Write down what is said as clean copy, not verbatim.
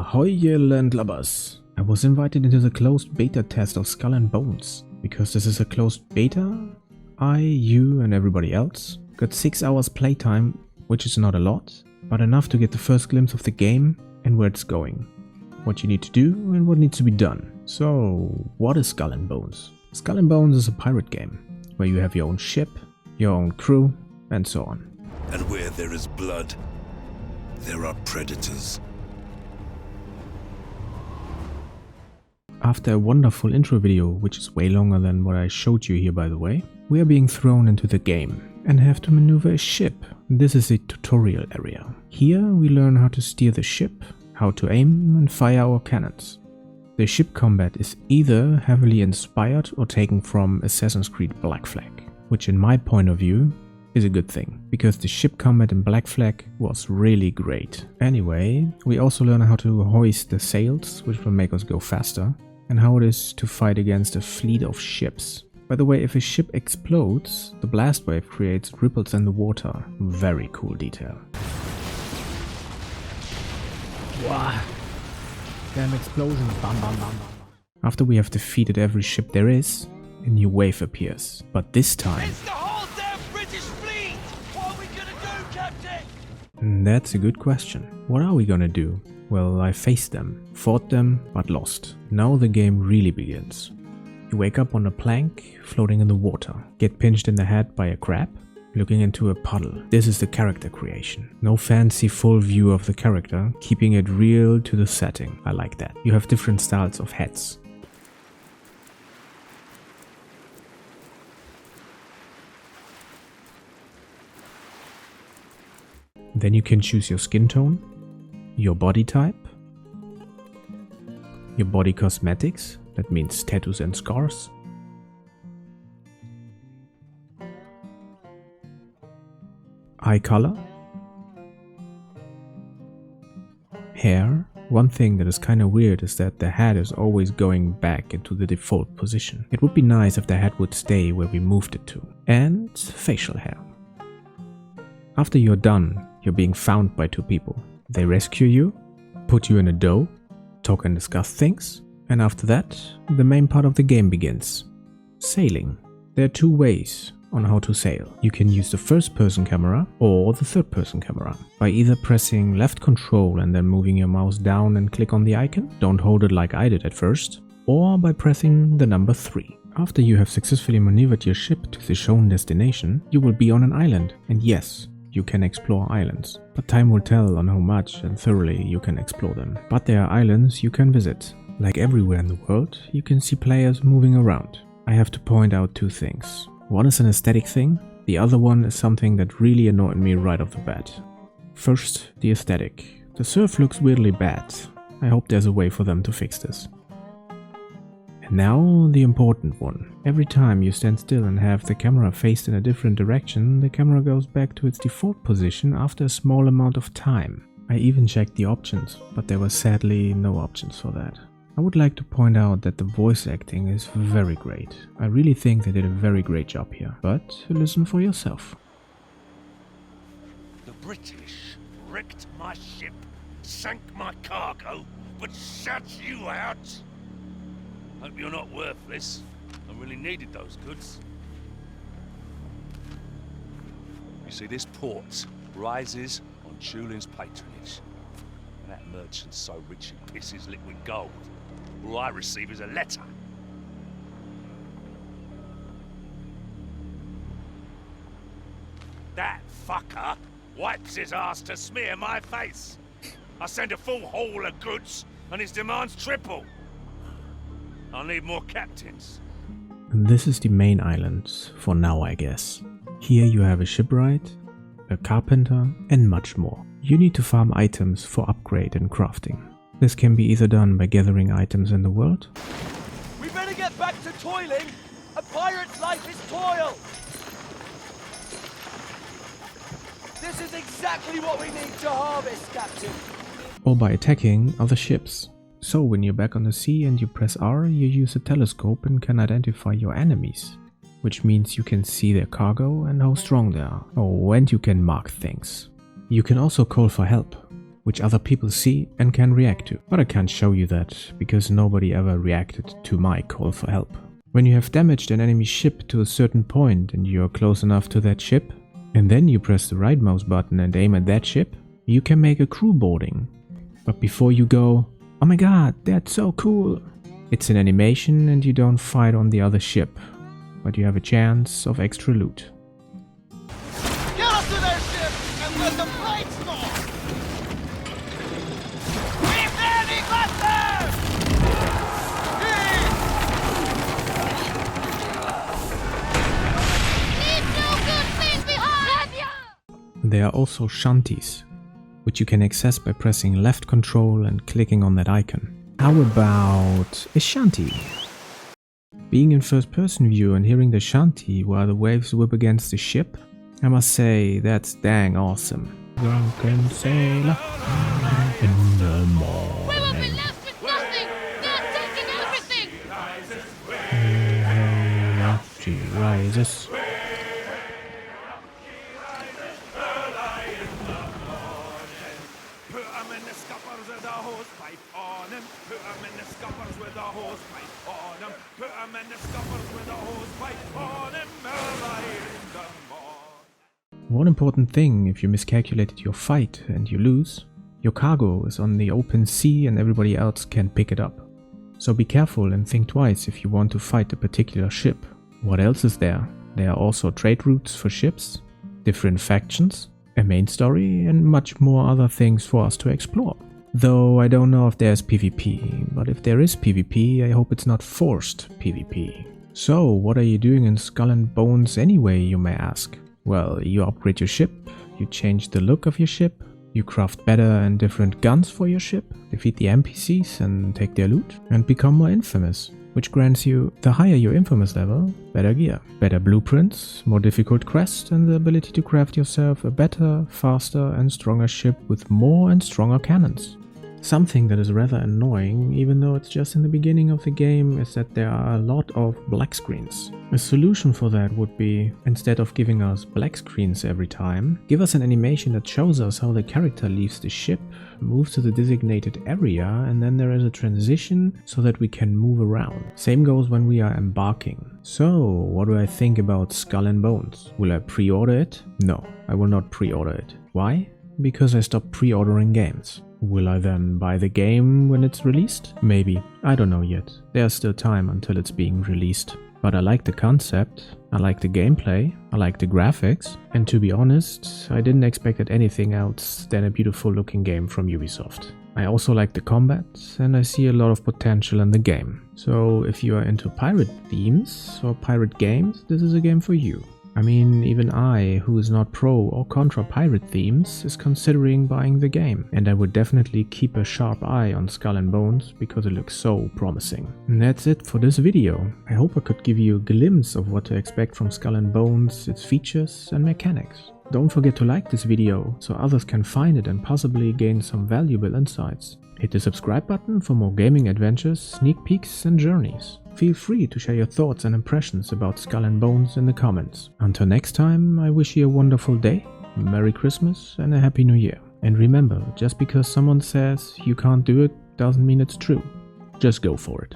Ahoy, ye landlubbers! I was invited into the closed beta test of Skull and Bones. Because this is a closed beta, I, you and everybody else got 6 hours playtime, which is not a lot, but enough to get the first glimpse of the game and where it's going, what you need to do and what needs to be done. So, what is Skull and Bones? Skull and Bones is a pirate game, where you have your own ship, your own crew, and so on. And where there is blood, there are predators. After a wonderful intro video, which is way longer than what I showed you here by the way, we are being thrown into the game and have to maneuver a ship. This is a tutorial area. Here we learn how to steer the ship, how to aim and fire our cannons. The ship combat is either heavily inspired or taken from Assassin's Creed Black Flag, which in my point of view is a good thing, because the ship combat in Black Flag was really great. Anyway, we also learn how to hoist the sails, which will make us go faster, and how it is to fight against a fleet of ships. By the way, if a ship explodes, the blast wave creates ripples in the water. Very cool detail. Wow. Damn explosion. Bam, bam, bam, bam. After we have defeated every ship there is, a new wave appears. But this time... It's the whole damn British fleet! What are we gonna do, Captain? That's a good question. What are we gonna do? Well, I faced them, fought them, but lost. Now the game really begins. You wake up on a plank, floating in the water, get pinched in the head by a crab, looking into a puddle. This is the character creation. No fancy full view of the character, keeping it real to the setting. I like that. You have different styles of heads. Then you can choose your skin tone, your body type, your body cosmetics, that means tattoos and scars, eye color, hair. One thing that is kinda weird is that the head is always going back into the default position. It would be nice if the head would stay where we moved it to. And facial hair. After you're done, you're being found by 2 people. They rescue you, put you in a dough, talk and discuss things, and after that, the main part of the game begins. Sailing. There are 2 ways on how to sail. You can use the first-person camera or the third-person camera by either pressing left control and then moving your mouse down and click on the icon. Don't hold it like I did at first. Or by pressing the number 3. After you have successfully maneuvered your ship to the shown destination, you will be on an island. And yes, you can explore islands, but time will tell on how much and thoroughly you can explore them. But there are islands you can visit. Like everywhere in the world, you can see players moving around. I have to point out 2 things. One is an aesthetic thing, the other one is something that really annoyed me right off the bat. First, the aesthetic. The surf looks weirdly bad. I hope there's a way for them to fix this. And now the important one. Every time you stand still and have the camera faced in a different direction, the camera goes back to its default position after a small amount of time. I even checked the options, but there were sadly no options for that. I would like to point out that the voice acting is very great. I really think they did a very great job here, but listen for yourself. The British wrecked my ship, sank my cargo, but shut you out. Hope you're not worthless. I really needed those goods. You see, this port rises on Tulin's patronage. And that merchant's so rich he pisses liquid gold. All I receive is a letter. That fucker wipes his ass to smear my face. I send a full haul of goods and his demands triple. I'll need more captains. This is the main island, for now I guess. Here you have a shipwright, a carpenter and much more. You need to farm items for upgrade and crafting. This can be either done by gathering items in the world. We better get back to toiling! A pirate's life is toil! This is exactly what we need to harvest, Captain! Or by attacking other ships. So when you're back on the sea and you press R, you use a telescope and can identify your enemies. Which means you can see their cargo and how strong they are. Oh, and you can mark things. You can also call for help, which other people see and can react to. But I can't show you that, because nobody ever reacted to my call for help. When you have damaged an enemy ship to a certain point and you are close enough to that ship, and then you press the right mouse button and aim at that ship, you can make a crew boarding. But before you go, "Oh my god, that's so cool!" It's an animation and you don't fight on the other ship, but you have a chance of extra loot. Get up to their ship and let them brainstorm! We've nearly got them! Leave no good thing behind you! There are also shanties, which you can access by pressing left control and clicking on that icon. How about a shanty? Being in first person view and hearing the shanty while the waves whip against the ship, I must say that's dang awesome. Drunken sailor in the morning. We will be left with nothing! They're taking everything! She rises. Put 'em in the scuppers with the hose pipe on 'em. Put 'em in the scuppers with the hose pipe on 'em. Put 'em in the scuppers with the hose pipe on 'em. Early in the morning. One important thing, if you miscalculated your fight and you lose, your cargo is on the open sea and everybody else can pick it up. So be careful and think twice if you want to fight a particular ship. What else is there? There are also trade routes for ships, different factions, a main story, and much more other things for us to explore. Though I don't know if there's PvP, but if there is PvP, I hope it's not forced PvP. So, what are you doing in Skull and Bones anyway, you may ask? Well, you upgrade your ship, you change the look of your ship, you craft better and different guns for your ship, defeat the NPCs and take their loot, and become more infamous, which grants you, the higher your infamous level, better gear, better blueprints, more difficult quests, and the ability to craft yourself a better, faster and stronger ship with more and stronger cannons. Something that is rather annoying, even though it's just in the beginning of the game, is that there are a lot of black screens. A solution for that would be, instead of giving us black screens every time, give us an animation that shows us how the character leaves the ship, moves to the designated area, and then there is a transition so that we can move around. Same goes when we are embarking. So, what do I think about Skull and Bones? Will I pre-order it? No, I will not pre-order it. Why? Because I stopped pre-ordering games. Will I then buy the game when it's released? Maybe. I don't know yet. There's still time until it's being released. But I like the concept, I like the gameplay, I like the graphics, and to be honest, I didn't expect anything else than a beautiful looking game from Ubisoft. I also like the combat, and I see a lot of potential in the game. So if you are into pirate themes or pirate games, this is a game for you. I mean, even I, who is not pro or contra pirate themes, is considering buying the game, and I would definitely keep a sharp eye on Skull and Bones because it looks so promising. And that's it for this video. I hope I could give you a glimpse of what to expect from Skull and Bones, its features and mechanics. Don't forget to like this video so others can find it and possibly gain some valuable insights. Hit the subscribe button for more gaming adventures, sneak peeks and journeys. Feel free to share your thoughts and impressions about Skull and Bones in the comments. Until next time, I wish you a wonderful day, Merry Christmas and a Happy New Year. And remember, just because someone says you can't do it doesn't mean it's true. Just go for it.